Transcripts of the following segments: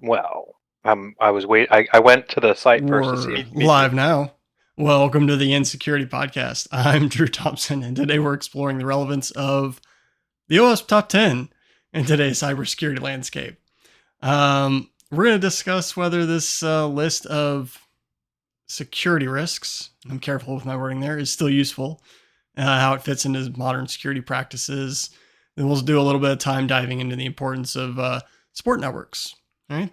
Well, I was I went to the site first to see We're it. live now. Welcome to the In-secure-ity Podcast. I'm Drew Thompson, and today we're exploring the relevance of the OWASP Top 10 in today's cybersecurity landscape. We're going to discuss whether this list of security risks, I'm careful with my wording there, is still useful, how it fits into modern security practices. Then we'll do a little bit of time diving into the importance of support networks, right?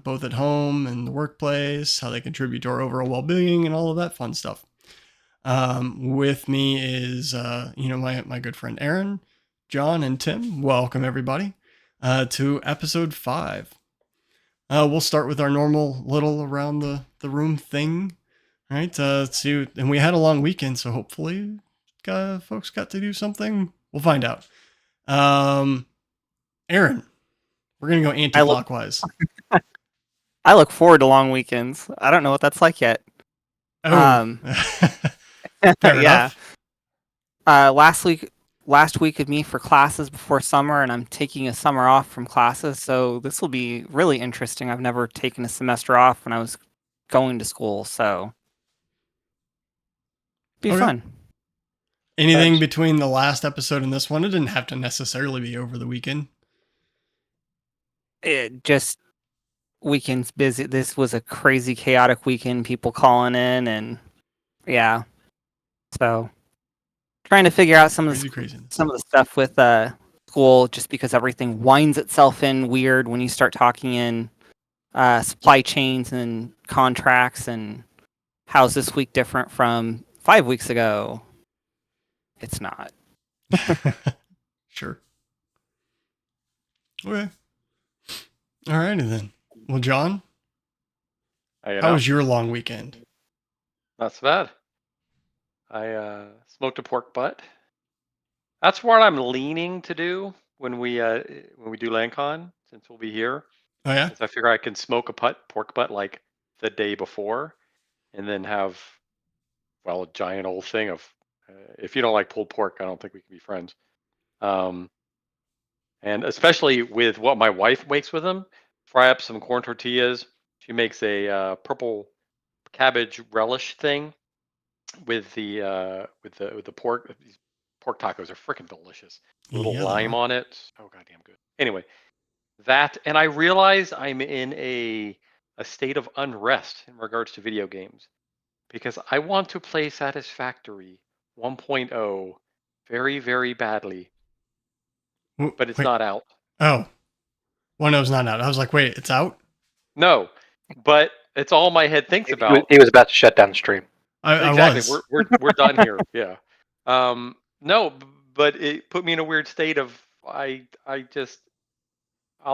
Both at home and the workplace, how they contribute to our overall well-being, and all of that fun stuff. With me is, my good friend Aaron, John, and Tim. Welcome everybody to episode 5. We'll start with our normal little around the room thing, right? And we had a long weekend, so hopefully folks got to do something. We'll find out. Aaron, we're gonna go anti-clockwise. I look forward to long weekends. I don't know what that's like yet. Oh, fair yeah. enough. Last week of me for classes before summer, and I'm taking a summer off from classes, so this will be really interesting. I've never taken a semester off when I was going to school, so be fun. Anything between the last episode and this one? It didn't have to necessarily be over the weekend. It just weekends busy. This was a crazy, chaotic weekend. People calling in, and yeah, so trying to figure out some of the stuff with school, just because everything winds itself in weird when you start talking in supply chains and contracts, and how's this week different from 5 weeks ago? It's not. Sure. Okay. All righty then. Well, John, how was your long weekend? Not so bad. I smoked a pork butt. That's what I'm leaning to do when we do LandCon, since we'll be here. Oh yeah. I figure I can smoke a pork butt like the day before, and then have a giant old thing of. If you don't like pulled pork, I don't think we can be friends. And especially with what my wife makes with them, fry up some corn tortillas. She makes a purple cabbage relish thing with the pork. These pork tacos are freaking delicious. A little lime on it. Oh, goddamn good. Anyway, that, and I realize I'm in a state of unrest in regards to video games, because I want to play Satisfactory 1.0 very, very badly, but it's not out. Oh, 1.0's not out. I was like, wait, it's out? No, but it's all my head thinks about. He was about to shut down the stream. Exactly. We're done here. Yeah. No, but it put me in a weird state of I'll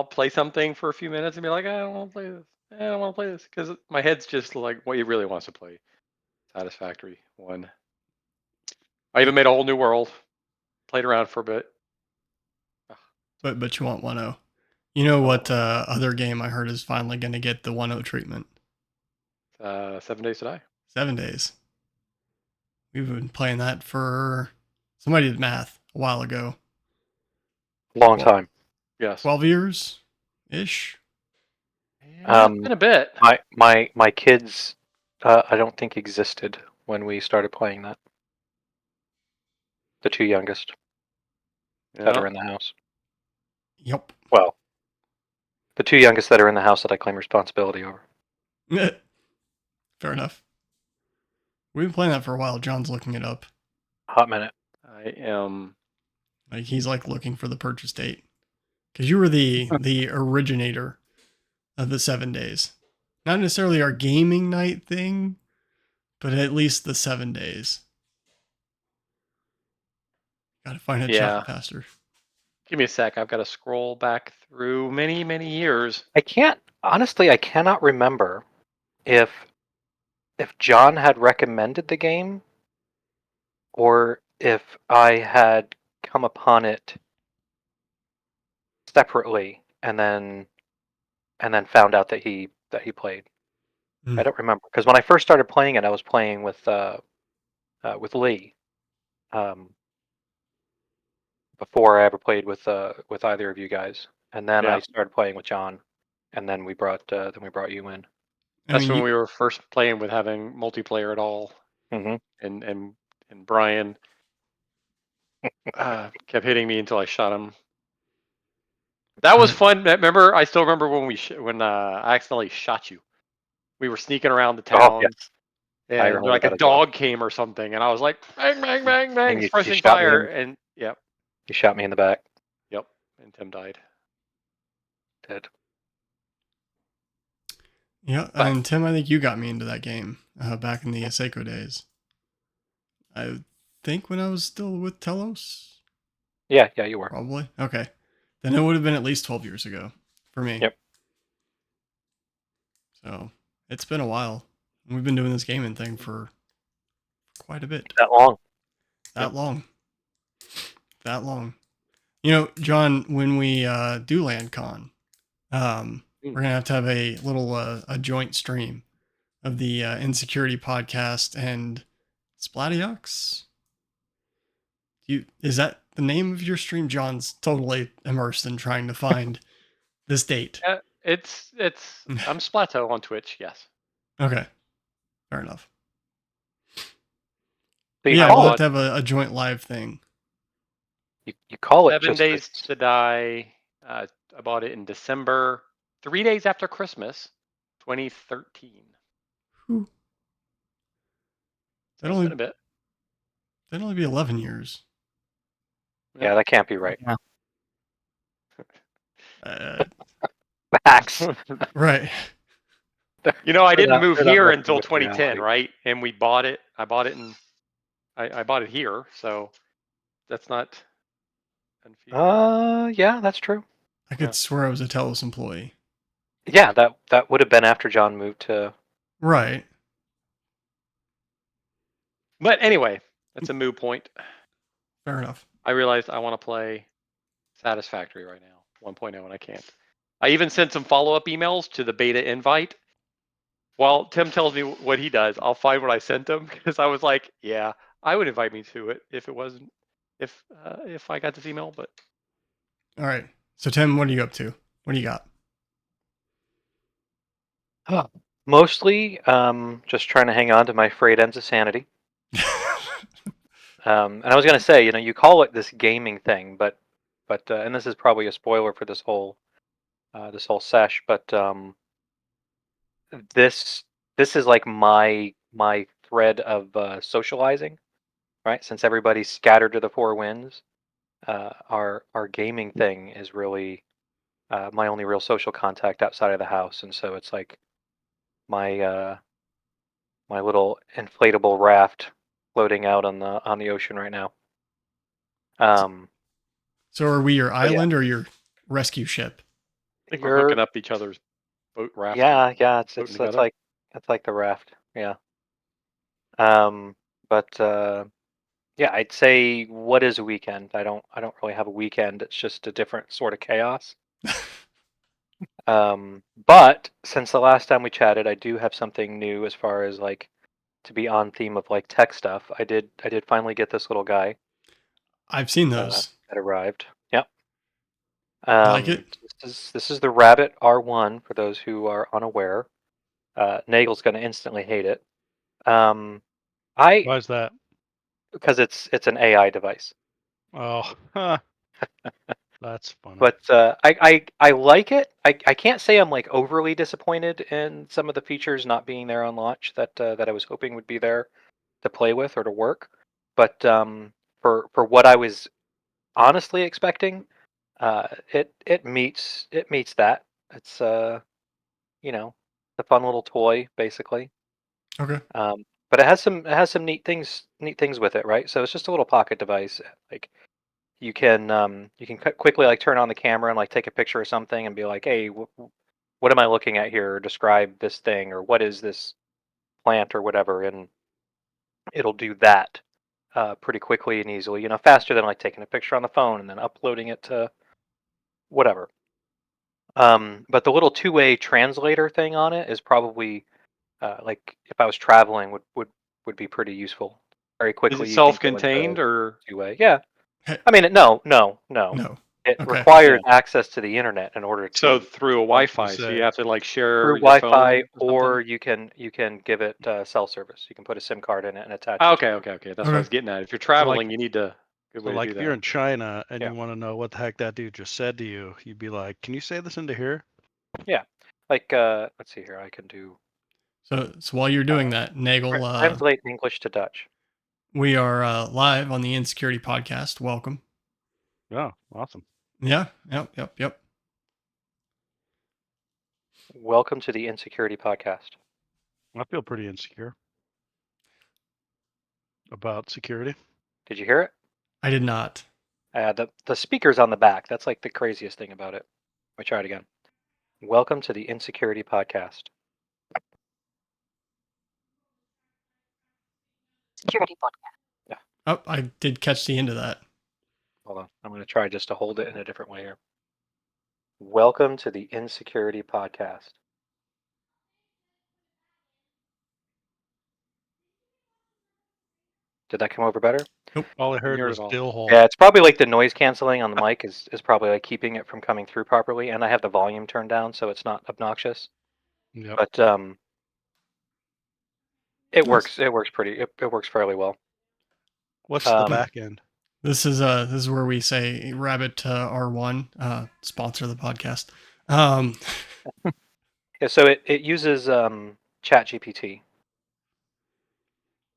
play something for a few minutes and be like, I don't want to play this. I don't want to play this, because my head's just like, what he really wants to play. Satisfactory 1. I even made a whole new world. Played around for a bit. But you want 1.0. You know what other game I heard is finally going to get the 1.0 treatment? 7 Days to Die. 7 days. We've been playing that for, somebody did math a while ago. Long time. Yes. 12 years-ish? It's been a bit. My kids, I don't think existed when we started playing that. The 2 youngest that are in the house. Yep. Well, the 2 youngest that are in the house that I claim responsibility over. Fair enough. We've been playing that for a while. John's looking it up. Hot minute. I am. Like, he's like looking for the purchase date. Because you were the originator of the 7 days. Not necessarily our gaming night thing, but at least the 7 days. Gotta find a chat faster. Give me a sec. I've got to scroll back through many, many years. I cannot remember if John had recommended the game or if I had come upon it separately and then found out that he played. I don't remember, because when I first started playing it, I was playing with Lee. Before I ever played with either of you guys, and then I started playing with John, and then we brought you in. That's when we were first playing with having multiplayer at all. Mm-hmm. And Brian kept hitting me until I shot him. That was fun. Remember, I still remember when I accidentally shot you. We were sneaking around the town. Oh, yes. And like a dog came or something, and I was like, bang, bang, bang, bang, expressing fire, and yep. You shot me in the back. Yep, and Tim died. Dead. Yeah, and Tim, I think you got me into that game back in the Seiko days. I think when I was still with Telos. Yeah, you were. Probably. Okay. Then it would have been at least 12 years ago for me. Yep. So it's been a while. We've been doing this gaming thing for quite a bit. That long. That long. You know, John, when we do LandCon, we're going to have a little a joint stream of the In-secure-ity Podcast and Splatiox. Is that the name of your stream? John's totally immersed in trying to find this date. It's I'm Splato on Twitch, yes. Okay. Fair enough. So yeah, we'll have to have a joint live thing. You call it 7 Days to Die. I bought it in December, 3 days after Christmas, 2013. Whew. That's been a bit. That'd only be 11 years. Yeah, that can't be right. Facts. Right. You know, I didn't move here until 2010, right? And we bought it. I bought it I bought it here, so that's not confusing. Yeah, that's true. I could swear I was a Telos employee. Yeah, that would have been after John moved to. Right. But anyway, that's a moot point. Fair enough. I realized I want to play Satisfactory right now, 1.0, and I can't. I even sent some follow-up emails to the beta invite. While Tim tells me what he does, I'll find what I sent him, because I was like, yeah, I would invite me to it if it wasn't, if I got this email, but. All right. So Tim, what are you up to? What do you got? Mostly, just trying to hang on to my frayed ends of sanity. And I was going to say, you call it this gaming thing, but and this is probably a spoiler for this whole sesh, but this is like my thread of socializing, right? Since everybody's scattered to the four winds, our gaming thing is really my only real social contact outside of the house, and so it's like my my little inflatable raft floating out on the ocean right now. So are we your island or your rescue ship? I think we're hooking up each other's boat raft. Yeah, it's like the raft. Yeah. But yeah, I'd say what is a weekend? I don't really have a weekend. It's just a different sort of chaos. But since the last time we chatted, I do have something new as far as like to be on theme of like tech stuff. I did finally get this little guy. I've seen those. That arrived. Yep. Like it? This is the Rabbit R1 for those who are unaware. Nagel's going to instantly hate it. Why is that? Because it's an AI device. Oh, that's funny. But I like it. I can't say I'm like overly disappointed in some of the features not being there on launch that I was hoping would be there to play with or to work. But for what I was honestly expecting, it meets that. It's the fun little toy basically. Okay. But it has some neat things with it, right? So it's just a little pocket device. Like you can quickly like turn on the camera and like take a picture of something and be like, hey, what am I looking at here? Or describe this thing, or what is this plant or whatever, and it'll do that pretty quickly and easily. Faster than like taking a picture on the phone and then uploading it to whatever. But the little two-way translator thing on it is probably like if I was traveling would be pretty useful. Very quickly. Is it self-contained or two-way? Yeah. I mean, no. No. It Okay. requires access to the internet in order to. So through a Wi-Fi, so say. you have to like share Through your Wi-Fi, phone or you can give it cell service. You can put a SIM card in it and attach it. Okay. That's what I was getting at. If you're traveling, you need to. Good way So to like do if that. you're in China and Yeah. you want to know what the heck that dude just said to you, you'd be like, "Can you say this into here?" Yeah. Like let's see here. I can do So while you're doing that, Nagel, translate English to Dutch. we are live on the In-Secure-ity Podcast. Welcome. Oh, awesome. Yeah. Yep. Welcome to the In-secure-ity Podcast. I feel pretty insecure about security. Did you hear it? I did not. The speaker's on the back. That's like the craziest thing about it. Let me try it again. Welcome to the In-secure-ity Podcast. Security Podcast. Yeah. Oh, I did catch the end of that. Hold on. I'm going to try just to hold it in a different way here. Welcome to the In-secure-ity Podcast. Did that come over better? Nope. All I heard Hear it was all. Dill hole. Yeah, it's probably like the noise canceling on the mic is probably like keeping it from coming through properly, and I have the volume turned down so it's not obnoxious. Yep. But it Nice. works. It works it works fairly well. What's the back end? This is where we say Rabbit R1 sponsor the podcast. Yeah, so it uses ChatGPT.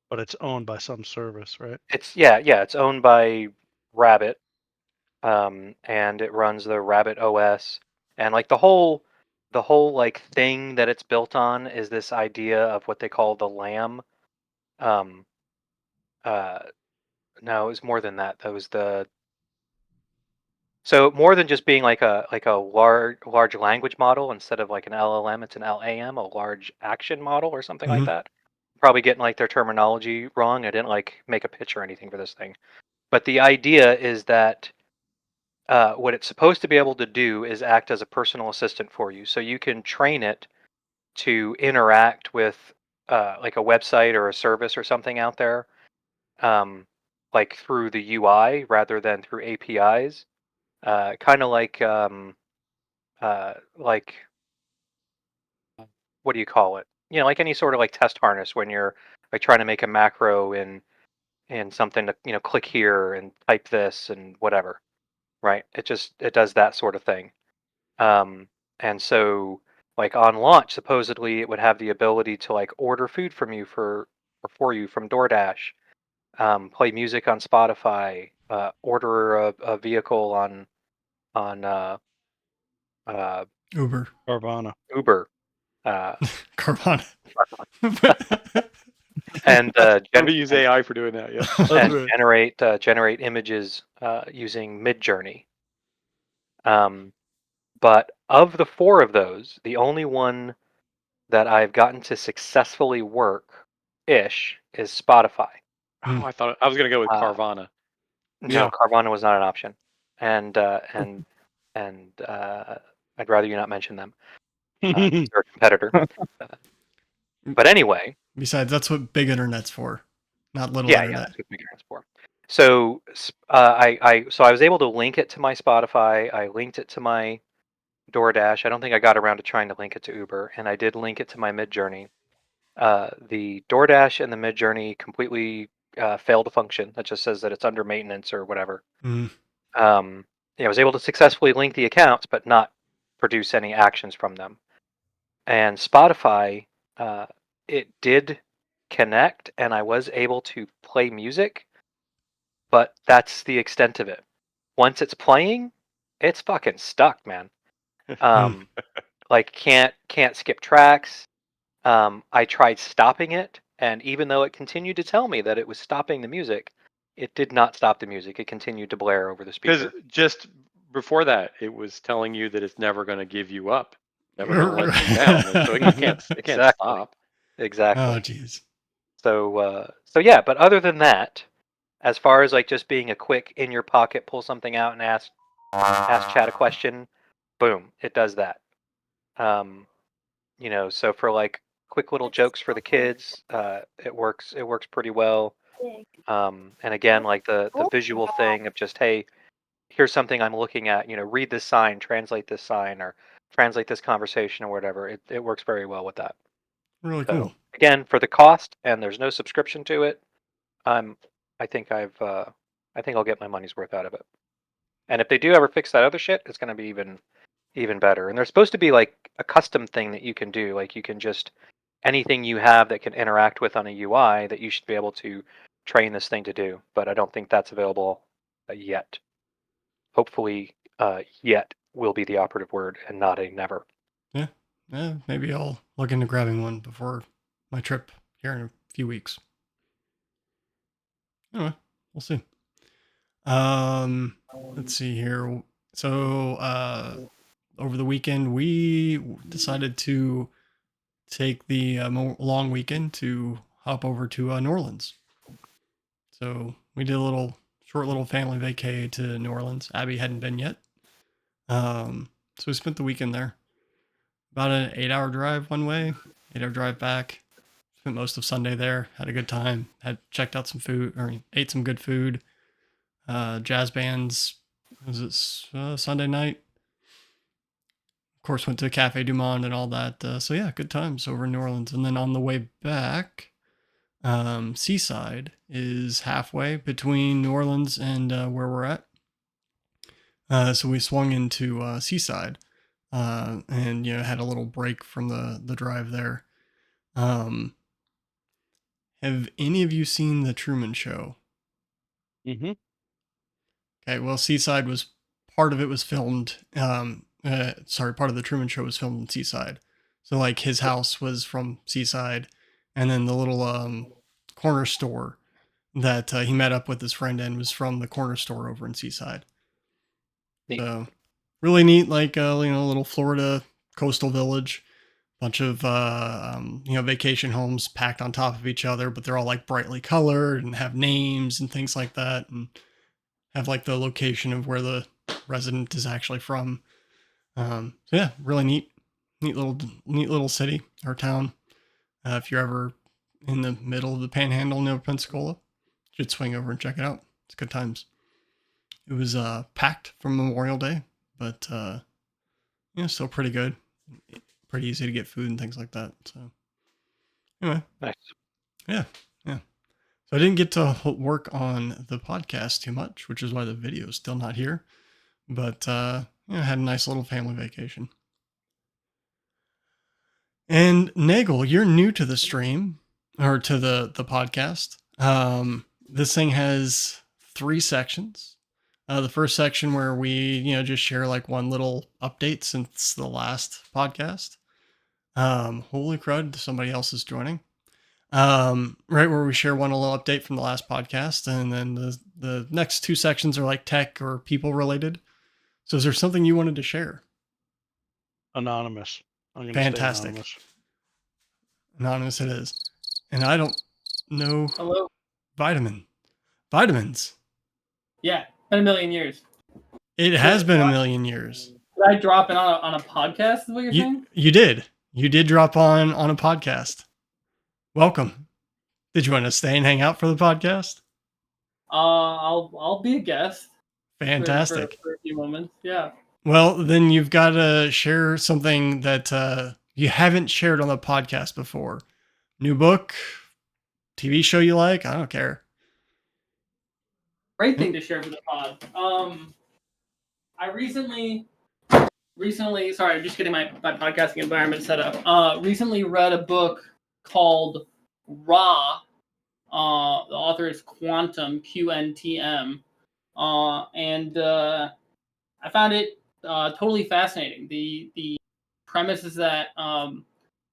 But it's owned by some service, right? It's it's owned by Rabbit, and it runs the Rabbit OS, and like the whole like thing that it's built on is this idea of what they call the lamb. No, it was more than that. That was so more than just being like a large language model instead of like an LLM, it's an LAM, a large action model or something like Mhm. that. Probably getting like their terminology wrong. I didn't like make a pitch or anything for this thing, but the idea is that what it's supposed to be able to do is act as a personal assistant for you. So you can train it to interact with like a website or a service or something out there, like through the UI rather than through APIs. Kind of like what do you call it? Like any sort of like test harness when you're like trying to make a macro in something to click here and type this and whatever, right? It does that sort of thing. And so like on launch, supposedly it would have the ability to like order food from you for you from DoorDash, play music on Spotify, order a vehicle on Uber. Carvana. Uber, Carvana. and We use AI for doing that. Yeah. and right. generate images using Midjourney. But of the four of those, the only one that I've gotten to successfully work ish is Spotify. Oh, I thought I was gonna go with Carvana. No, Yeah. Carvana was not an option, and I'd rather you not mention them. They're a competitor. But anyway, Besides, that's what big internet's for, not little yeah, internet. that's what big internet's for. So I was able to link it to my Spotify. I linked it to my DoorDash. I don't think I got around to trying to link it to Uber, and I did link it to my Midjourney. The DoorDash and the Midjourney completely failed to function. That just says that it's under maintenance or whatever. Mm. I was able to successfully link the accounts, but not produce any actions from them. And Spotify, it did connect, and I was able to play music, but that's the extent of it. Once it's playing, it's fucking stuck, man. Like can't skip tracks. I tried stopping it, and even though it continued to tell me that it was stopping the music, it did not stop the music. It continued to blare over the Because speaker. just before that, it was telling you that it's never going to give you up, never going to let you down, and so it can't Exactly. stop. Exactly. Oh, jeez. So yeah, but other than that, as far as like just being a quick in your pocket, pull something out and ask chat a question, boom, it does that. So for like quick little jokes for the kids, it works pretty well. And again, like the visual thing of just, hey, here's something I'm looking at, read this sign, translate this sign, or translate this conversation or whatever. It works very well with that. Really So cool. again, for the cost, and there's no subscription to it, I think I think I'll get my money's worth out of it. And if they do ever fix that other shit, it's going to be even better. And there's supposed to be like a custom thing that you can do, like you can just anything you have that can interact with on a UI that you should be able to train this thing to do. But I don't think that's available yet. Hopefully, yet will be the operative word and not a never. Yeah. Maybe I'll look into grabbing one before my trip here in a few weeks. Anyway, we'll see. Let's see here. So, over the weekend, we decided to take the long weekend to hop over to New Orleans. So we did a short little family vacay to New Orleans. Abby hadn't been yet. So we spent the weekend there. About an 8-hour drive one way, 8-hour drive back. Spent most of Sunday there. Had a good time. Had checked out some food, or ate some good food. Jazz bands. Was it Sunday night? Of course, went to Cafe Du Monde and all that. So yeah, good times over in New Orleans. And then on the way back, Seaside is halfway between New Orleans and where we're at. So we swung into Seaside, and had a little break from the drive there. Have any of you seen The Truman Show? Mm-hmm. Okay, well, Seaside was part of it was filmed. Part of The Truman Show was filmed in Seaside. So like his house was from Seaside, and then the little corner store that he met up with his friend in was from the corner store over in Seaside. Neat. So really neat, like little Florida coastal village. Bunch of vacation homes packed on top of each other, but they're all like brightly colored and have names and things like that, and have like the location of where the resident is actually from. So yeah, really neat little city or town. If you're ever in the middle of the Panhandle near Pensacola, you should swing over and check it out. It's good times. It was packed from Memorial Day, but still pretty good. Pretty easy to get food and things like that. So anyway, Nice. Yeah. So I didn't get to work on the podcast too much, which is why the video is still not here. But I had a nice little family vacation. And Nagel, you're new to the stream or to the podcast. This thing has 3 sections. The first section where we just share like one little update since the last podcast. Holy crud, somebody else is joining. Right where we share one little update from the last podcast, and then the next 2 sections are like tech or people related. So is there something you wanted to share? Anonymous. I'm gonna Fantastic. Stay Anonymous it is. And I don't know. Hello. Vitamins. Yeah, been a million years. It has been a million years. Did I drop in on a podcast? Is what you're saying? You did. You did drop on a podcast. Welcome. Did you want to stay and hang out for the podcast? I'll be a guest. Fantastic. For a few moments. Yeah. Well, then you've got to share something that you haven't shared on the podcast before. New book, TV show you like? I don't care. Great thing to share for the pod. I recently, sorry, I'm just getting my podcasting environment set up. Recently read a book called Raw. The author is Quantum, QNTM. And I found it totally fascinating. The premise is that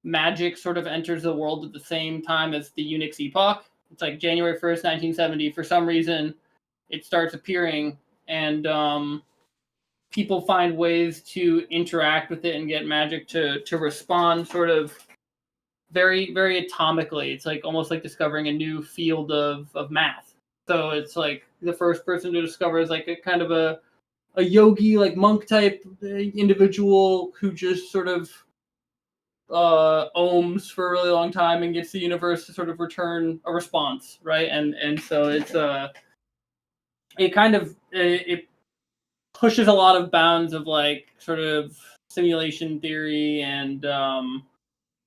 magic sort of enters the world at the same time as the Unix epoch. It's like January 1st, 1970. For some reason, it starts appearing, and people find ways to interact with it and get magic to respond sort of very, very atomically. It's like almost like discovering a new field of math. So it's like the first person to discover is like a kind of a yogi, like monk type individual who just sort of ohms for a really long time and gets the universe to sort of return a response, right? And so it's it pushes a lot of bounds of like sort of simulation theory and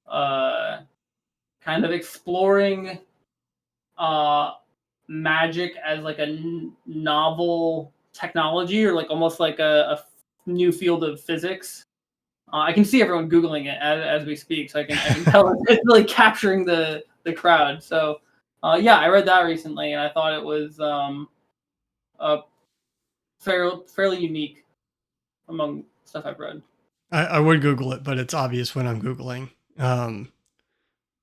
kind of exploring magic as like a novel technology, or like almost like a new field of physics. I can see everyone Googling it as we speak, so I can tell it's really capturing the crowd. So yeah, I read that recently, and I thought it was fairly unique among stuff I've read. I would Google it, but it's obvious when I'm Googling. And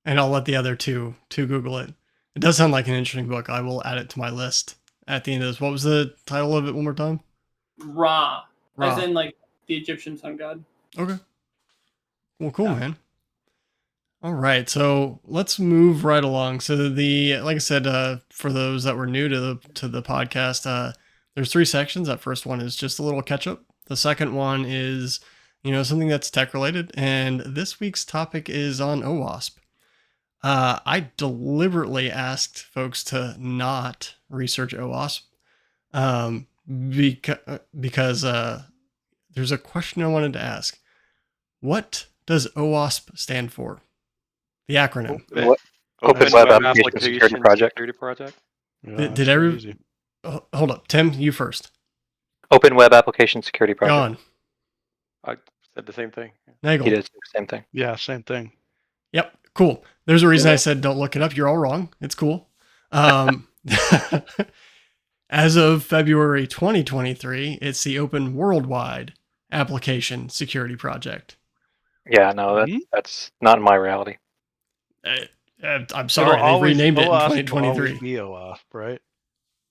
I'll let the other two Google it. It does sound like an interesting book. I will add it to my list at the end of this. What was the title of it one more time? Ra. Ra. As in like the Egyptian sun god. Okay. Well, cool, man. All right, so let's move right along. So like I said, for those that were new to the podcast, there's 3 sections. That first one is just a little catch up. The second one is, something that's tech related, and this week's topic is on OWASP. I deliberately asked folks to not research OWASP because there's a question I wanted to ask. What does OWASP stand for? The acronym. Open Web Application Security Project. Yeah, did every? Oh, hold up, Tim, you first. Open Web Application Security Project. Gone. I said the same thing. Nagel. He did the same thing. Yeah, same thing. Yep, cool. There's a reason I said don't look it up. You're all wrong. It's cool. As of February 2023, it's the Open Worldwide Application Security Project. Yeah, no, that's not my reality. I'm sorry, they renamed it in 2023. Be OWASP, right?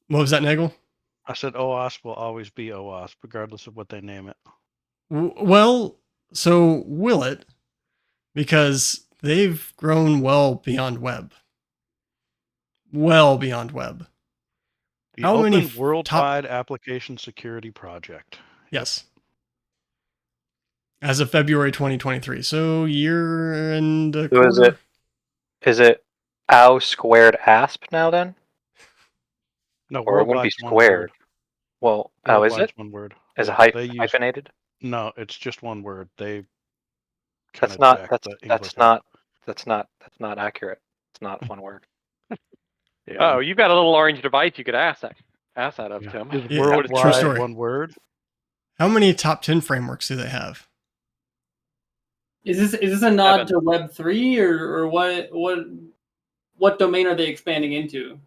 What was that, Nagel? I said OWASP will always be OWASP, regardless of what they name it. Well, so will it? Because they've grown well beyond web. Well beyond web. The Open Worldwide Application Security Project. Yes. As of February 2023. So year and a quarter. So is it OW squared ASP now then? No, or it wouldn't be squared. Well, oh, is it? One word. Is it hyphenated? No, it's just one word. That's not accurate. It's not one word. Yeah. Oh, you've got a little orange device you could ask that of, Tim. Is worldwide one word? How many top 10 frameworks do they have? Is this a nod to Web3 or what domain are they expanding into?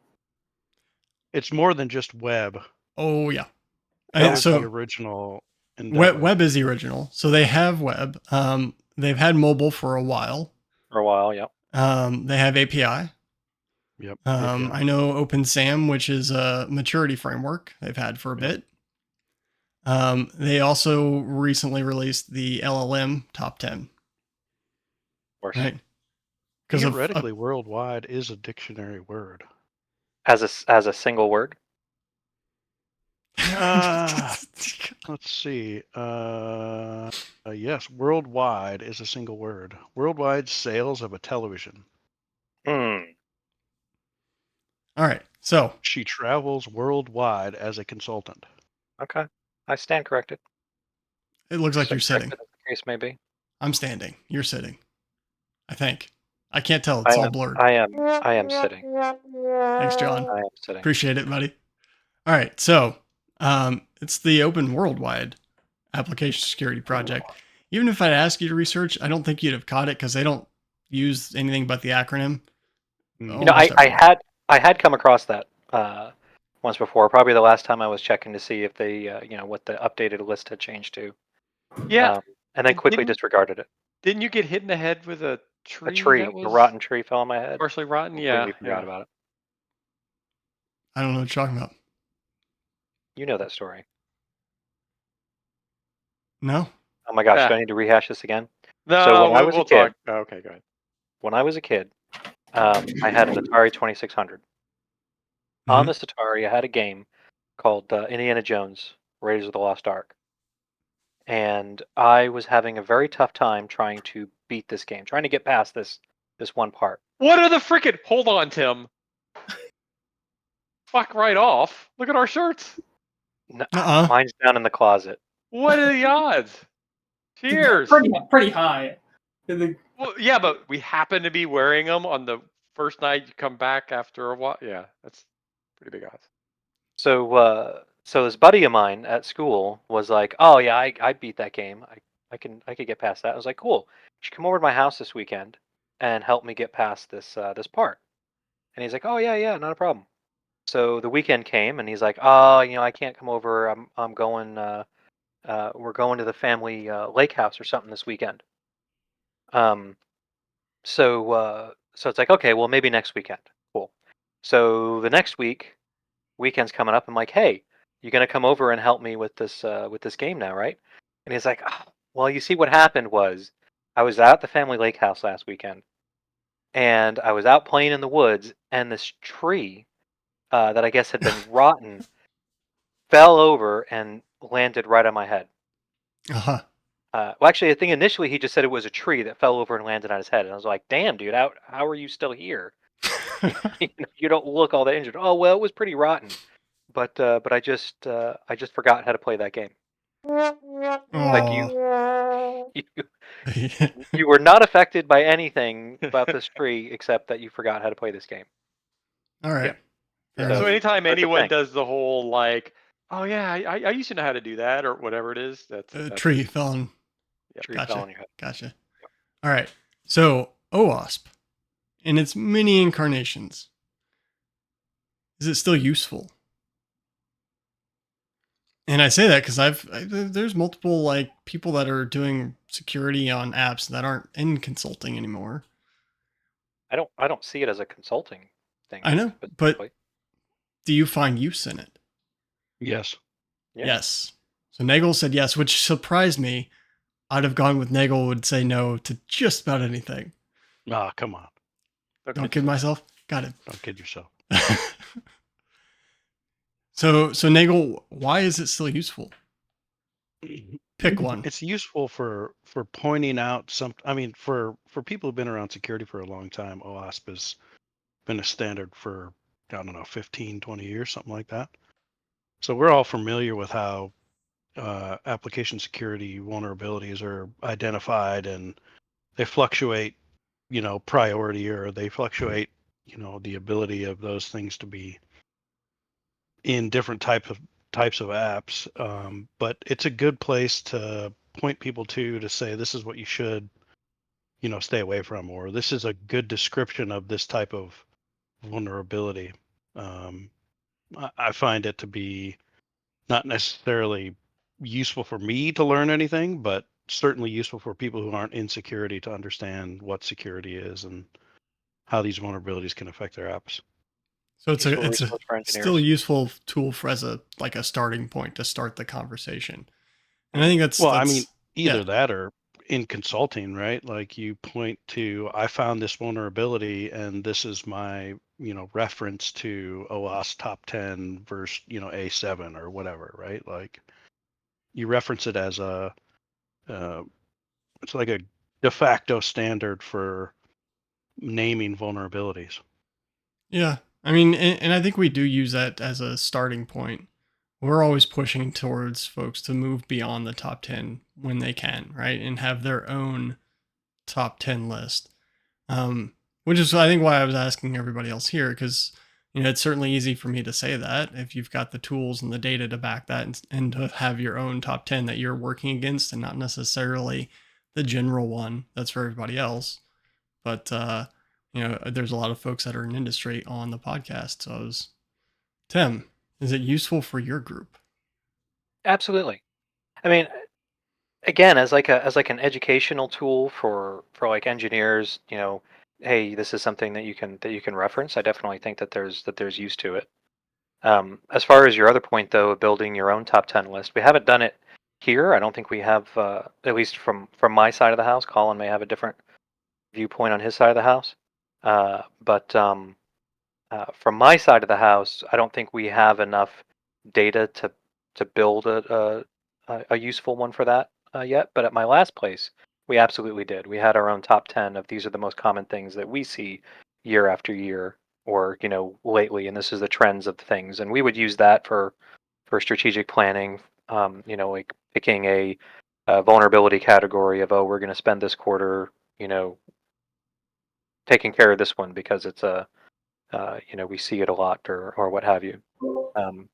It's more than just web. Oh yeah. So the original web is the original. So they have web. They've had mobile for a while. Yep. They have API. Yep. I know OpenSAM, which is a maturity framework they've had for a bit. They also recently released the LLM top 10. Of course. Right. Theoretically, worldwide is a dictionary word. As a single word? Let's see. Yes, worldwide is a single word. Worldwide sales of a television. All right. So she travels worldwide as a consultant. Okay. I stand corrected. It looks like you're sitting. The case may be. I'm standing. You're sitting. I think. I can't tell. It's all blurred. I am sitting. Thanks, John. I am sitting. Appreciate it, buddy. All right. So it's the Open Worldwide Application Security Project. Even if I'd ask you to research, I don't think you'd have caught it because they don't use anything but the acronym. I had come across that once before. Probably the last time I was checking to see if they, what the updated list had changed to. Yeah. And then quickly disregarded it. Didn't you get hit in the head with a tree? A rotten tree fell on my head. Partially rotten, yeah. We forgot about it. I don't know what you're talking about. You know that story. No. Oh my gosh, do I need to rehash this again? No, so when I was a kid, okay, go ahead. When I was a kid, I had an Atari 2600. On this Atari, I had a game called Indiana Jones, Raiders of the Lost Ark. And I was having a very tough time trying to beat this game, trying to get past this one part. What are the freaking... Hold on, Tim. Fuck right off. Look at our shirts. Mine's down in the closet. What are the odds? Cheers. Pretty high. Well, yeah, but we happen to be wearing them on the first night you come back after a while. Yeah, that's pretty big odds. So this buddy of mine at school was like, "Oh yeah, I beat that game. I could get past that." I was like, "Cool. You should come over to my house this weekend and help me get past this part." And he's like, "Oh yeah, not a problem." So the weekend came, and he's like, "Oh, I can't come over. I'm going. We're going to the family lake house or something this weekend." Um, so it's like, okay, well maybe next weekend. Cool. So the next weekend's coming up. I'm like, "Hey, you gonna come over and help me with this game now, right?" And he's like, "Ah, well, you see what happened was I was out at the family lake house last weekend, and I was out playing in the woods, and this tree that I guess had been rotten fell over and landed right on my head." Uh-huh. Well, actually, I think initially he just said it was a tree that fell over and landed on his head, and I was like, "Damn, dude, how are you still here? You don't look all that injured." "Oh well, it was pretty rotten, but I just forgot how to play that game." Like you you were not affected by anything about this tree except that you forgot how to play this game. All right. Yeah. Fair So enough. anytime That's the anyone thing. does the whole like, oh yeah, I used to know how to do that or whatever it is, that's Tree fell on. Tree Gotcha. fell on your head. Gotcha. All right. So OWASP, in its many incarnations, is it still useful? And I say that because there's multiple like people that are doing security on apps that aren't in consulting anymore. I don't see it as a consulting thing. I know, but specifically. do you find use in it? Yes. Yeah. Yes. So Nagel said yes, which surprised me. I'd have gone with Nagel would say no to just about anything. Ah, come on. Don't kid myself. Got it. Don't kid yourself. So Nagel, why is it still useful? Pick one. It's useful for pointing out some. I mean, for people who've been around security for a long time, OWASP has been a standard for, I don't know, 15, 20 years, something like that. So we're all familiar with how application security vulnerabilities are identified, and they fluctuate, priority, or they fluctuate, the ability of those things to be in different types of apps. But it's a good place to point people to say this is what you should, stay away from, or this is a good description of this type of vulnerability. I find it to be not necessarily useful for me to learn anything, but certainly useful for people who aren't in security to understand what security is and how these vulnerabilities can affect their apps. So it's Useful a resource for still a engineers. useful tool for as a starting point to start the conversation. And I think that's Well, I mean, either yeah. that or in consulting, right? Like you point to, I found this vulnerability and this is my, reference to OWASP top 10 verse, A7 or whatever, right? Like you reference it as it's like a de facto standard for naming vulnerabilities. Yeah. I mean, and I think we do use that as a starting point. We're always pushing towards folks to move beyond the top 10 when they can, right? And have their own top 10 list. Which is, I think, why I was asking everybody else here, because, it's certainly easy for me to say that if you've got the tools and the data to back that and to have your own top 10 that you're working against and not necessarily the general one that's for everybody else. But, there's a lot of folks that are in industry on the podcast. So Tim, is it useful for your group? Absolutely. I mean, again, as an educational tool for like engineers, hey, this is something that you can reference. I definitely think that there's use to it. As far as your other point though, of building your own top 10 list, we haven't done it here. I don't think we have, at least from my side of the house. Colin may have a different viewpoint on his side of the house. But from my side of the house, I don't think we have enough data to build a useful one for that yet. But at my last place, we absolutely did. We had our own top 10 of these are the most common things that we see year after year, or lately, and this is the trends of things. And we would use that for strategic planning. Like picking a vulnerability category of, we're going to spend this quarter, taking care of this one because it's we see it a lot, or what have you.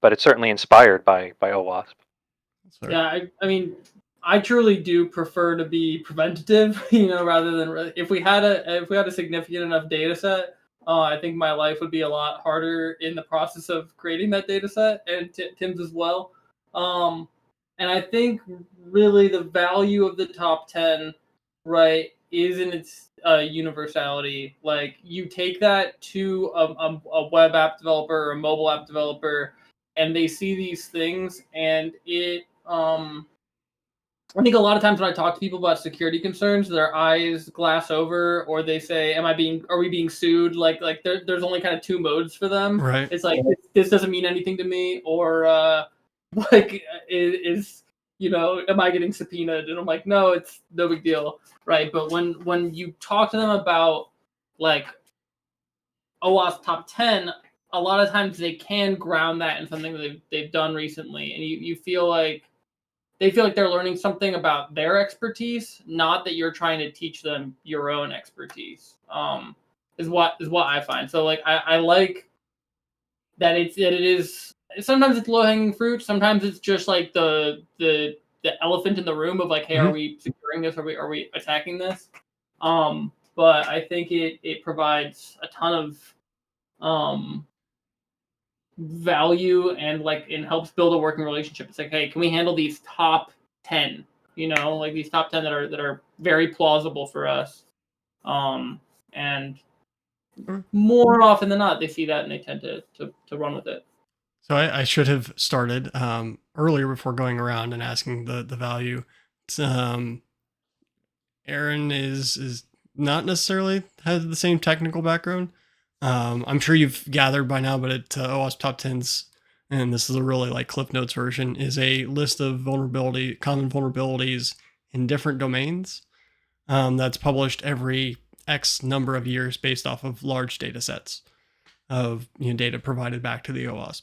But it's certainly inspired by OWASP. Yeah, I mean, I truly do prefer to be preventative, rather than if we had a significant enough data set. I think my life would be a lot harder in the process of creating that data set, and Tim's as well. And I think really the value of the top 10, right, is in its universality. Like, you take that to a web app developer or a mobile app developer, and they see these things, and it I think a lot of times when I talk to people about security concerns, their eyes glass over, or they say, are we being sued? Like there's only kind of two modes for them. Right. It's like, this doesn't mean anything to me, or like am I getting subpoenaed? And I'm like, no, it's no big deal, right? But when you talk to them about like OWASP top 10, a lot of times they can ground that in something that they've done recently, and you feel like they feel like they're learning something about their expertise, not that you're trying to teach them your own expertise. Is what I find. So like I like that it is sometimes it's low hanging fruit. Sometimes it's just like the elephant in the room of like, hey, are we securing this? Are we attacking this? But I think it provides a ton of value, and helps build a working relationship. It's like, hey, can we handle these top 10, like these top 10 that are very plausible for us, and more often than not they see that and they tend to run with it. So I should have started earlier before going around and asking the value. Aaron is not necessarily has the same technical background. I'm sure you've gathered by now, but at OWASP Top 10s, and this is a really like Cliff Notes version, is a list of common vulnerabilities in different domains that's published every X number of years based off of large data sets of data provided back to the OWASP.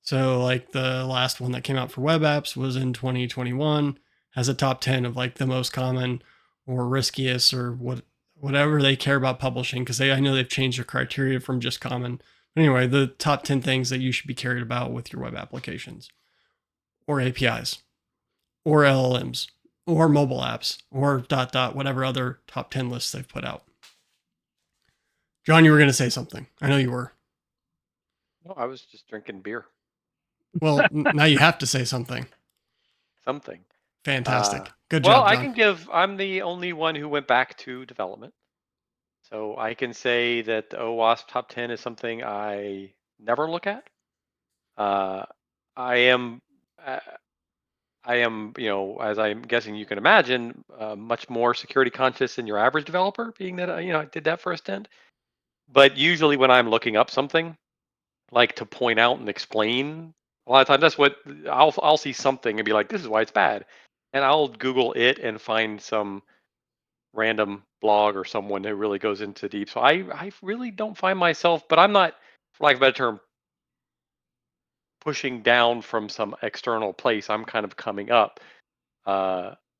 So like the last one that came out for web apps was in 2021, has a top 10 of like the most common or riskiest or whatever they care about publishing, because I know they've changed their criteria from just common. But anyway, the top 10 things that you should be carried about with your web applications or APIs or LLMs or mobile apps or ... whatever other top 10 lists they've put out. John, you were going to say something. I know you were. No, I was just drinking beer. Well, now you have to say something. Something. Fantastic. Good well, job, John. I'm the only one who went back to development. So I can say that the OWASP top 10 is something I never look at. I am, as I'm guessing you can imagine, much more security conscious than your average developer, being that, I did that for a stint. But usually when I'm looking up something, like to point out and explain, a lot of times that's what I'll see something and be like, this is why it's bad. And I'll Google it and find some random blog or someone who really goes into deep. So I really don't find myself, but I'm not, for lack of a better term, pushing down from some external place. I'm kind of coming up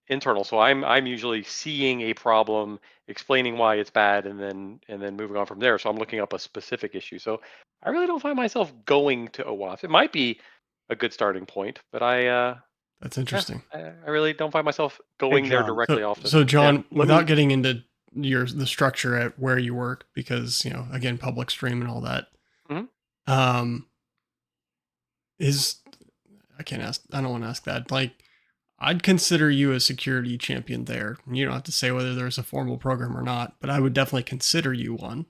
internal. So I'm usually seeing a problem, explaining why it's bad, and then moving on from there. So I'm looking up a specific issue. So I really don't find myself going to OWASP. It might be a good starting point, but That's interesting. I really don't find myself going there directly often. So John, without getting into the structure at where you work, because again, public stream and all that, I don't want to ask that. Like, I'd consider you a security champion there. You don't have to say whether there's a formal program or not, but I would definitely consider you one.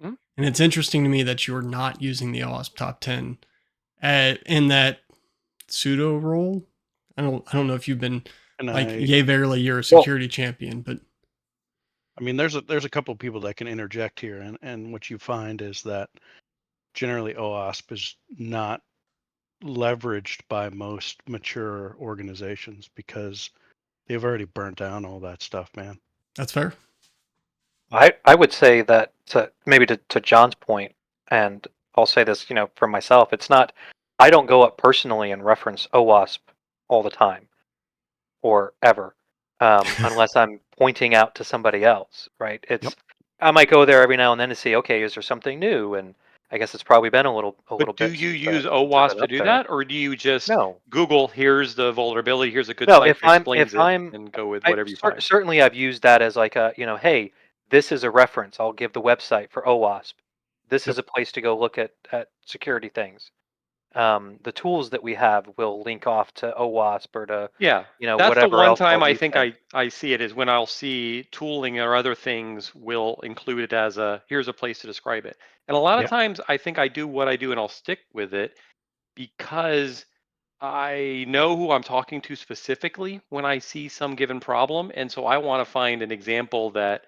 And it's interesting to me that you're not using the OWASP top 10 in that pseudo role. I don't know if you've been yay verily you're a security champion, but I mean, there's a couple of people that can interject here, and what you find is that generally OWASP is not leveraged by most mature organizations because they've already burnt down all that stuff, man. That's fair. I would say that maybe to John's point, and I'll say this, for myself, it's not I don't go up personally and reference OWASP all the time or ever, unless I'm pointing out to somebody else, right? Yep. I might go there every now and then to see, okay, is there something new? And I guess it's probably been a little But do bit you since use I've OWASP been to up do there. that, or do you just No, Google, here's the vulnerability, here's a good no. site that explains it, and go with whatever you find? Certainly I've used that as like a, hey, this is a reference. I'll give the website for OWASP. This Yep. is a place to go look at security things. The tools that we have will link off to OWASP or to Yeah, that's the whatever one else time I'll I use think that. I see it is when I'll see tooling or other things will include it as here's a place to describe it. And a lot of Yep. times I think I do what I do and I'll stick with it because I know who I'm talking to specifically when I see some given problem. And so I want to find an example that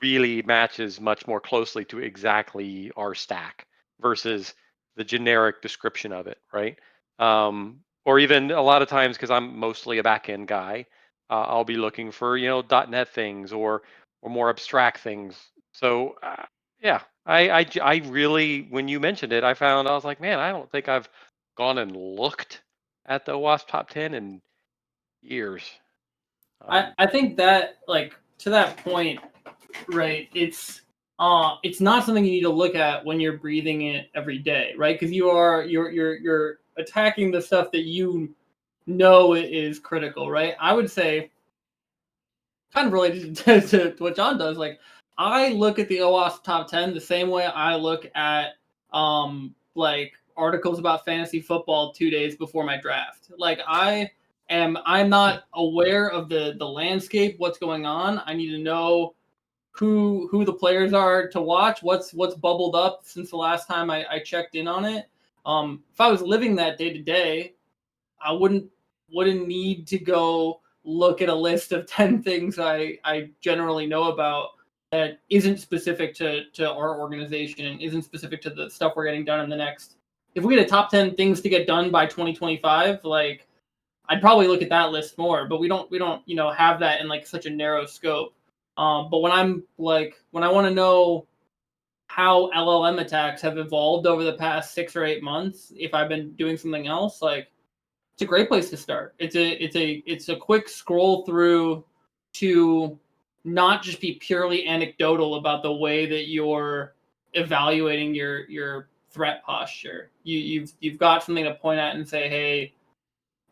really matches much more closely to exactly our stack versus the generic description of it, right? Or even a lot of times, because I'm mostly a backend guy, I'll be looking for .NET things or more abstract things. So yeah, I really, when you mentioned it, I was like, man, I don't think I've gone and looked at the OWASP top 10 in years. I think that, like, to that point, right, it's not something you need to look at when you're breathing it every day, right? Because you're attacking the stuff that you know is critical, right? I would say, kind of related to what John does, like, I look at the OWASP top 10 the same way I look at like articles about fantasy football 2 days before my draft. Like, I'm not aware of the landscape, what's going on. I need to know who the players are to watch, what's bubbled up since the last time I checked in on it. If I was living that day to day, I wouldn't need to go look at a list of 10 things I generally know about that isn't specific to our organization and isn't specific to the stuff we're getting done in the next. If we had a top 10 things to get done by 2025, like, I'd probably look at that list more, but we don't have that in like such a narrow scope. But when I want to know how LLM attacks have evolved over the past 6 or 8 months, if I've been doing something else, like, it's a great place to start. It's a quick scroll through to not just be purely anecdotal about the way that you're evaluating your threat posture. You've got something to point at and say, hey,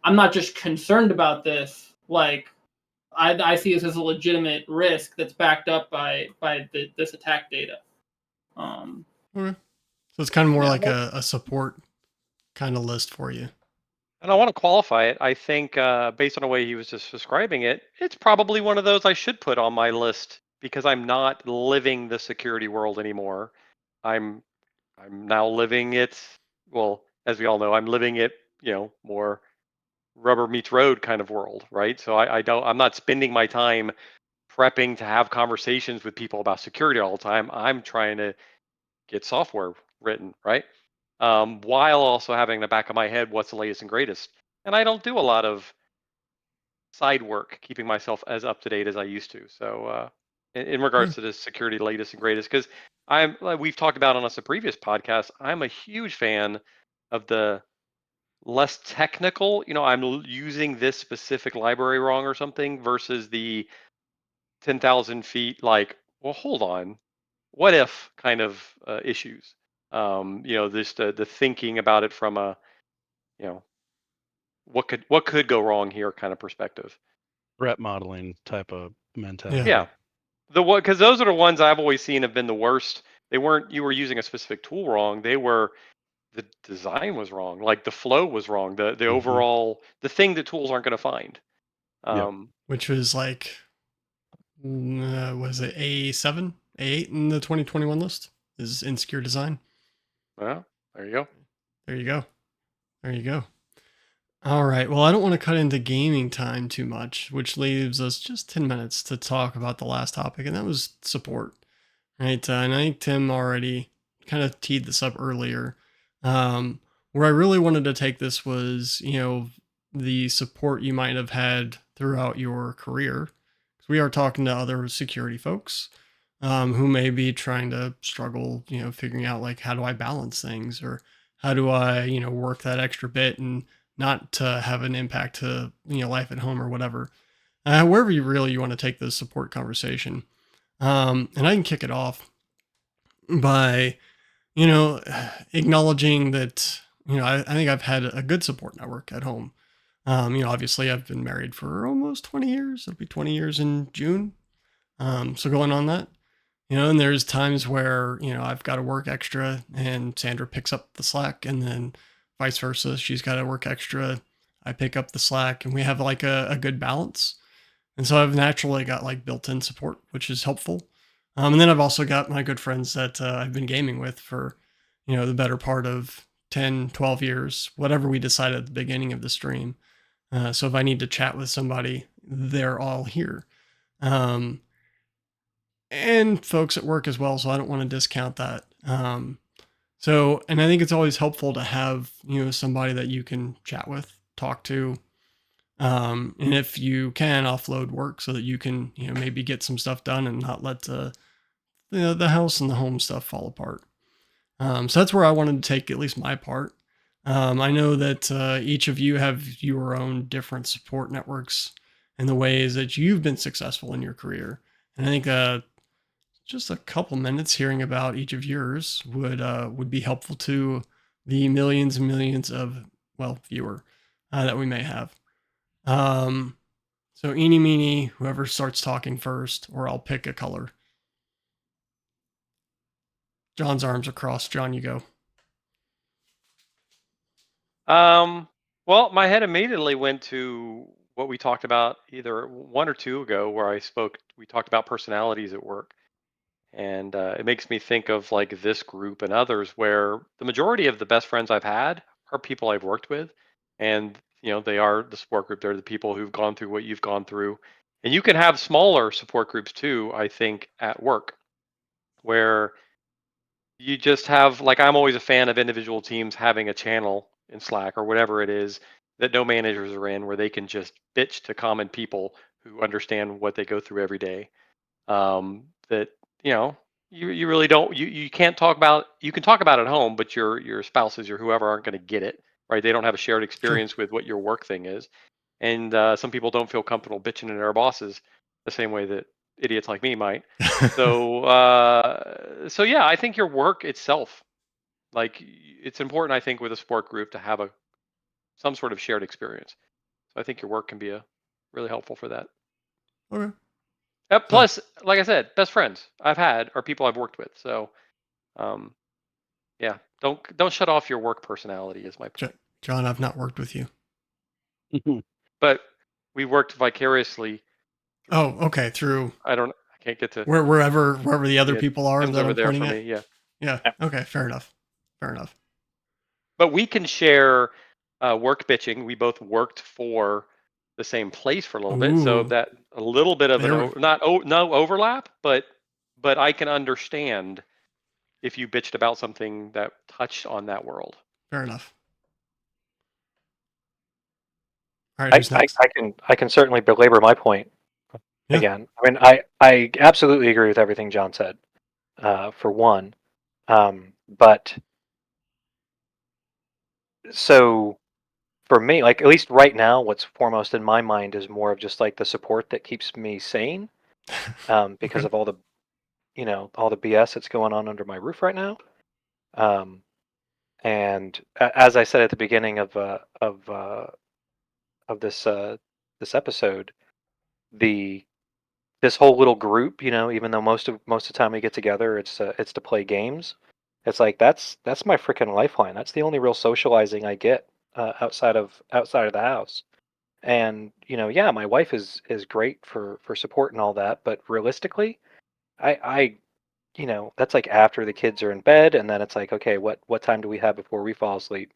I'm not just concerned about this. Like, I see this as a legitimate risk that's backed up by this attack data. Okay. So it's kind of more Yeah, like a support kind of list for you. and I want to qualify it. I think based on the way he was just describing it, it's probably one of those I should put on my list because I'm not living the security world anymore. I'm I'm now living it. Well, as we all know, I'm living it. More rubber meets road kind of world, right? So I don't. I'm not spending my time prepping to have conversations with people about security all the time. I'm trying to get software written, right? While also having in the back of my head what's the latest and greatest. And I don't do a lot of side work, keeping myself as up to date as I used to. So, in regards to this security latest and greatest, because I'm like we've talked about on a previous podcast, I'm a huge fan of the less technical. I'm using this specific library wrong or something versus the 10,000 feet. Like, well, hold on, what if kind of issues. This the thinking about it from a you know what could go wrong here kind of perspective. Threat modeling type of mentality. Yeah, the one because those are the ones I've always seen have been the worst. They weren't you were using a specific tool wrong. They were the design was wrong. Like the flow was wrong. The Mhm. overall the thing that tools aren't going to find. Yep. Which was like, was it A7, A8 in the 2021 list? Is insecure design. Well, there you go. There you go. There you go. All right. Well, I don't want to cut into gaming time too much, which leaves us just 10 minutes to talk about the last topic, and that was support. Right. And I think Tim already kind of teed this up earlier. Where I really wanted to take this was, the support you might have had throughout your career. Because we are talking to other security folks who may be trying to struggle, figuring out like, how do I balance things, or how do I, work that extra bit and not to have an impact to, life at home or whatever. Wherever you want to take the support conversation. And I can kick it off by, acknowledging that, I think I've had a good support network at home. Obviously I've been married for almost 20 years. It'll be 20 years in June. So going on that, and there's times where, I've got to work extra and Sandra picks up the slack, and then vice versa. She's got to work extra. I pick up the slack, and we have like a good balance. And so I've naturally got like built-in support, which is helpful. And then I've also got my good friends that I've been gaming with for, the better part of 10, 12 years, whatever we decide at the beginning of the stream. So if I need to chat with somebody, they're all here. And folks at work as well. So I don't want to discount that. And I think it's always helpful to have, somebody that you can chat with, talk to, and if you can offload work so that you can, maybe get some stuff done and not let the house and the home stuff fall apart. So that's where I wanted to take at least my part. I know that each of you have your own different support networks and the ways that you've been successful in your career. And I think just a couple minutes hearing about each of yours would be helpful to the millions and millions of viewer that we may have. So eeny meeny, whoever starts talking first, or I'll pick a color. John's arms are crossed. John, you go. Well, my head immediately went to what we talked about either one or two ago, where we talked about personalities at work. And it makes me think of like this group and others where the majority of the best friends I've had are people I've worked with. And, they are the support group. They're the people who've gone through what you've gone through. And you can have smaller support groups too, I think, at work, where you just have, like, I'm always a fan of individual teams having a channel in Slack or whatever it is that no managers are in, where they can just bitch to common people who understand what they go through every day. That you really don't, you can't talk about, you can talk about it at home, but your spouses or whoever aren't going to get it, right? They don't have a shared experience with what your work thing is. And some people don't feel comfortable bitching to their bosses the same way that idiots like me might. So yeah, I think your work itself, like, it's important, I think, with a support group to have some sort of shared experience. So I think your work can be really helpful for that. Okay. Plus, like I said, best friends I've had are people I've worked with. So, yeah, don't shut off your work personality is my point. John, I've not worked with you. But we worked vicariously. Oh, okay. Through I can't get to wherever the other people are Tim's that over I'm there pointing for at. me. Yeah. Yeah. Okay. Fair enough. But we can share work bitching. We both worked for the same place for a little bit, so Ooh. that a little bit of no overlap, but I can understand if you bitched about something that touched on that world. Fair enough. All right, who's next? I can certainly belabor my point again. I mean, I absolutely agree with everything John said. For one, but so for me, like, at least right now, what's foremost in my mind is more of just like the support that keeps me sane, because of all the BS that's going on under my roof right now. And as I said at the beginning of this episode, this whole little group, even though most of the time we get together, it's to play games. It's like that's my freaking lifeline. That's the only real socializing I get outside of the house. And yeah, my wife is great for support and all that, but realistically, I that's like after the kids are in bed, and then it's like, okay, what time do we have before we fall asleep?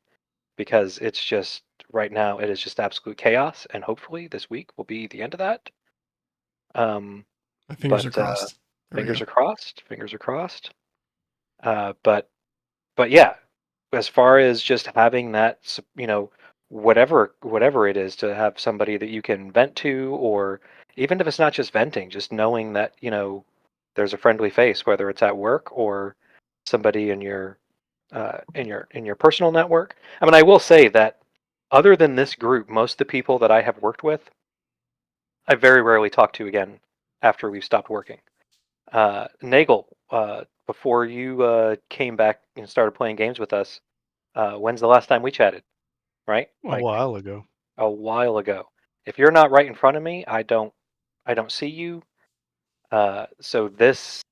Because it's just right now it is just absolute chaos, and hopefully this week will be the end of that. My fingers are crossed. Fingers are crossed. Fingers are crossed. But yeah, as far as just having that, whatever it is, to have somebody that you can vent to, or even if it's not just venting, just knowing that there's a friendly face, whether it's at work or somebody in your in your personal network. I mean, I will say that other than this group, most of the people that I have worked with, I very rarely talk to again after we've stopped working. Nagel, before you came back and started playing games with us, when's the last time we chatted? Right? A while ago. A while ago. If you're not right in front of me, I don't see you. So this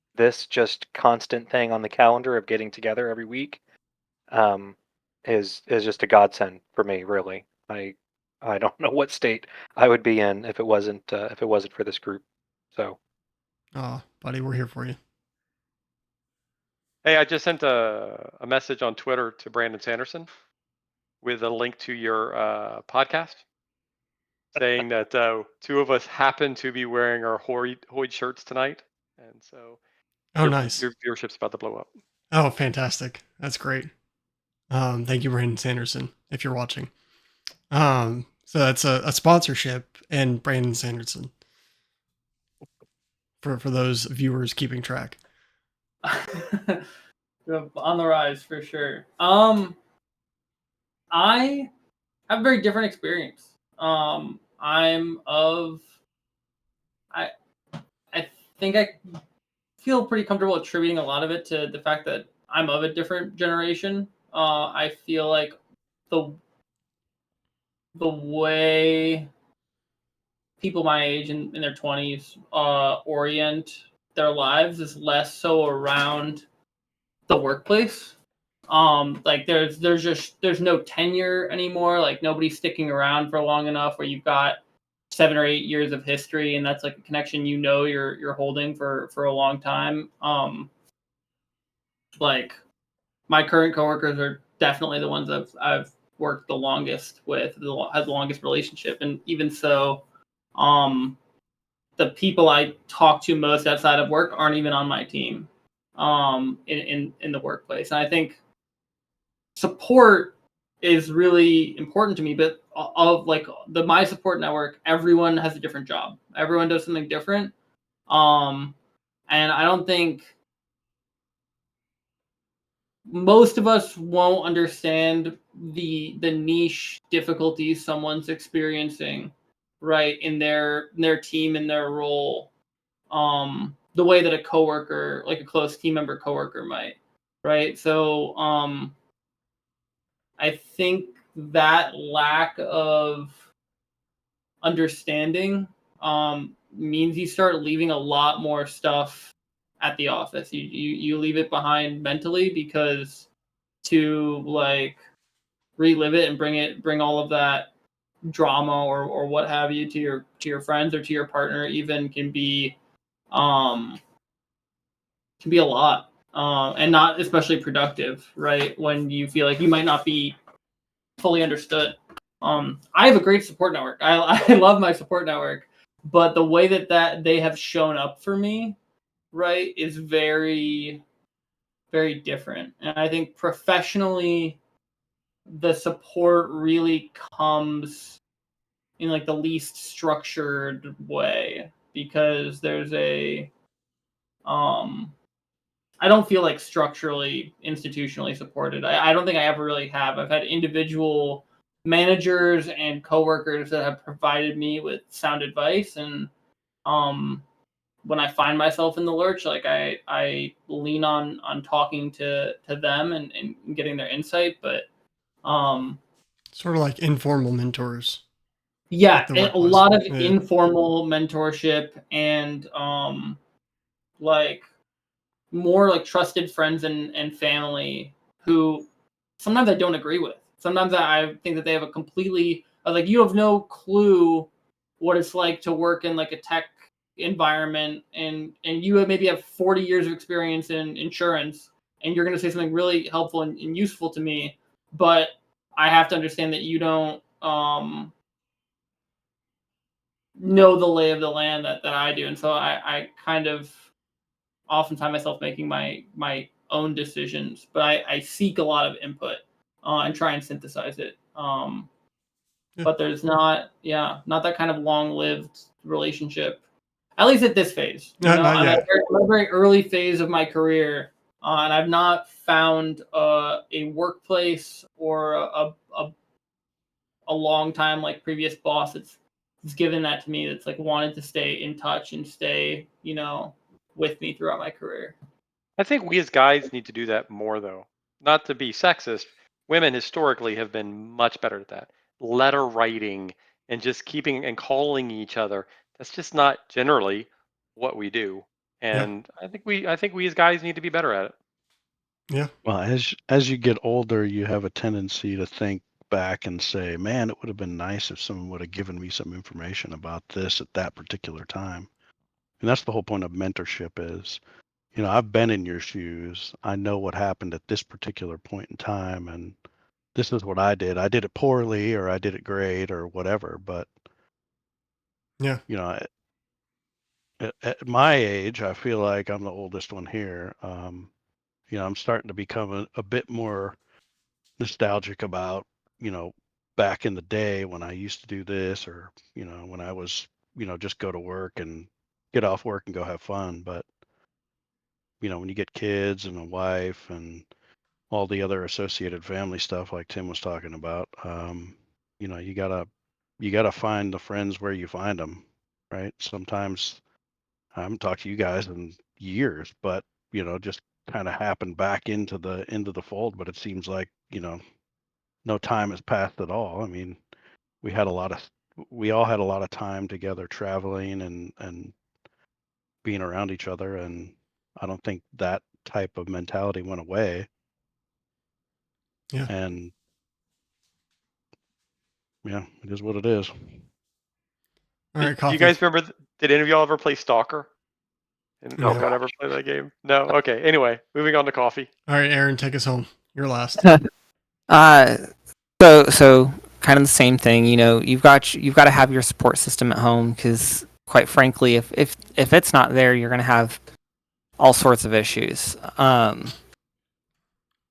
just constant thing on the calendar of getting together every week is just a godsend for me, really. I don't know what state I would be in if it wasn't for this group. So, Oh, buddy, we're here for you. Hey, I just sent a message on Twitter to Brandon Sanderson with a link to your podcast, saying that two of us happen to be wearing our Hoyd shirts tonight, and so nice. Your viewership's about to blow up. Oh, fantastic! That's great. Thank you, Brandon Sanderson, if you're watching. So that's a sponsorship and Brandon Sanderson for those viewers keeping track. On the rise for sure. I have a very different experience. I think I feel pretty comfortable attributing a lot of it to the fact that I'm of a different generation. I feel like the way people my age in their 20s orient their lives is less so around the workplace. Like there's no tenure anymore. Like nobody's sticking around for long enough where you've got 7 or 8 years of history, and that's like a connection you're holding for a long time. Like my current coworkers are definitely the ones I've worked the longest with, has the longest relationship, and even so, the people I talk to most outside of work aren't even on my team, in the workplace, and I think support is really important to me, but of like my support network, everyone has a different job. Everyone does something different. And I don't think most of us won't understand the niche difficulties someone's experiencing, right, in their team, in their role, the way that a coworker, like a close team member coworker might, right? So I think that lack of understanding means you start leaving a lot more stuff at the office. You leave it behind mentally, because to like relive it and bring all of that drama or what have you to your friends or to your partner even can be a lot, and not especially productive, right? When you feel like you might not be fully understood. I have a great support network. I love my support network, but the way that they have shown up for me, right, is very, very different. And I think professionally, the support really comes in like the least structured way, because there's I don't feel like structurally, institutionally supported. I don't think I ever really have. I've had individual managers and coworkers that have provided me with sound advice, and when I find myself in the lurch, like I lean on talking to them and getting their insight. But sort of like informal mentors. yeah, a lot of yeah. informal mentorship, and like more like trusted friends and family who sometimes I don't agree with. Sometimes I think that they have a completely like, you have no clue what it's like to work in like a tech environment, and you maybe have 40 years of experience in insurance, and you're going to say something really helpful and useful to me, but I have to understand that you don't know the lay of the land that I do. And so I kind of often find myself making my own decisions, but I seek a lot of input and try and synthesize it. But there's not that kind of long-lived relationship, at least at this phase. I'm at a very early phase of my career, And I've not found a workplace or a long time like previous boss that's given that to me, that's like wanted to stay in touch and stay, with me throughout my career. I think we as guys need to do that more, though. Not to be sexist, women historically have been much better at that. Letter writing and just keeping and calling each other. That's just not generally what we do. And I think we as guys need to be better at it. Yeah. Well, as you get older, you have a tendency to think back and say, "Man, it would have been nice if someone would have given me some information about this at that particular time." And that's the whole point of mentorship is, I've been in your shoes. I know what happened at this particular point in time, and this is what I did. I did it poorly, or I did it great, or whatever. But Yeah. At my age, I feel like I'm the oldest one here. I'm starting to become a bit more nostalgic about, back in the day when I used to do this, or, when I was, just go to work and get off work and go have fun. But, when you get kids and a wife and all the other associated family stuff like Tim was talking about, you gotta find the friends where you find them, right? Sometimes I haven't talked to you guys in years, but just kind of happened back into the fold. But it seems like no time has passed at all. I mean, we had a lot of we all had a lot of time together traveling and being around each other, and I don't think that type of mentality went away. Yeah. And yeah, it is what it is. All right, Do you guys remember? Did any of y'all ever play Stalker? Did No. anyone ever play that game? No. Okay. Anyway, moving on to coffee. All right, Aaron, take us home. You're last. So kind of the same thing. You've got to have your support system at home, because quite frankly, if it's not there, you're going to have all sorts of issues. And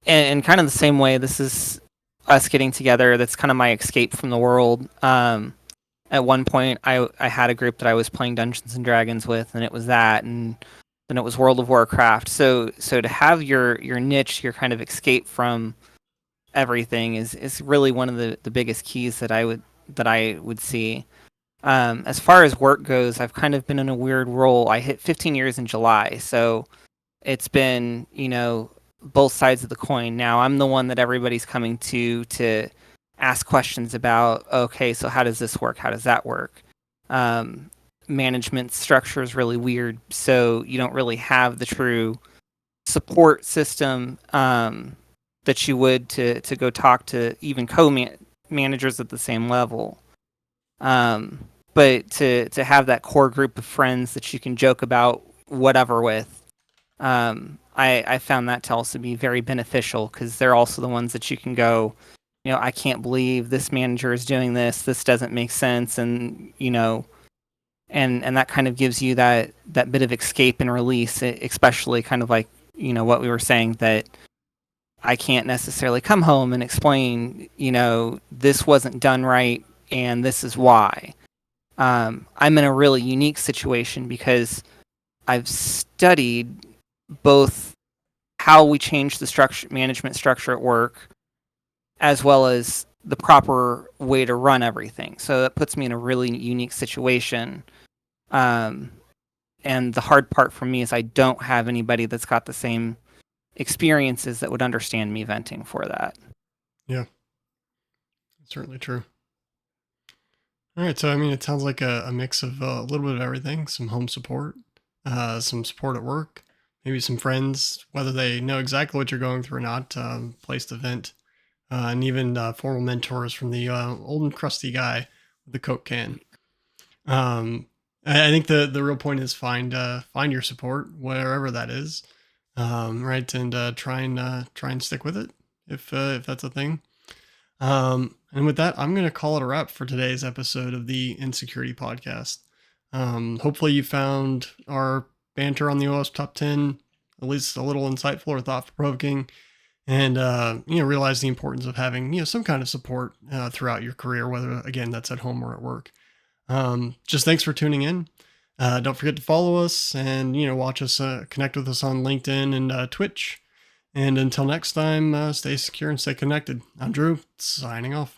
kind of the same way, this is us getting together. That's kind of my escape from the world. At one point, I had a group that I was playing Dungeons and Dragons with, and it was that, and then it was World of Warcraft. So to have your niche, your kind of escape from everything is really one of the biggest keys that I would see. As far as work goes, I've kind of been in a weird role. I hit 15 years in July, so it's been, both sides of the coin. Now I'm the one that everybody's coming to ask questions about. Okay, so how does this work? How does that work? Management structure is really weird, so you don't really have the true support system that you would to go talk to even co-managers at the same level. But to have that core group of friends that you can joke about whatever with, I found that to also be very beneficial, because they're also the ones that you can go, I can't believe this manager is doing this. This doesn't make sense. And, and that kind of gives you that bit of escape and release, especially kind of like, what we were saying, that I can't necessarily come home and explain, this wasn't done right and this is why. I'm in a really unique situation because I've studied both how we change the management structure at work, as well as the proper way to run everything. So that puts me in a really unique situation. And the hard part for me is I don't have anybody that's got the same experiences that would understand me venting for that. Yeah, that's certainly true. All right, so I mean, it sounds like a mix of a little bit of everything: some home support, some support at work, maybe some friends, whether they know exactly what you're going through or not, place to vent, and even formal mentors from the old and crusty guy with the Coke can. I think the real point is find your support wherever that is, right, and try and stick with it if that's a thing. And with that, I'm going to call it a wrap for today's episode of the In-secure-ity Podcast. Hopefully you found our banter on the OWASP Top 10 at least a little insightful or thought-provoking, and realize the importance of having some kind of support throughout your career, whether again that's at home or at work. Just thanks for tuning in. Don't forget to follow us and, watch us, connect with us on LinkedIn and Twitch. And until next time, stay secure and stay connected. I'm Drew, signing off.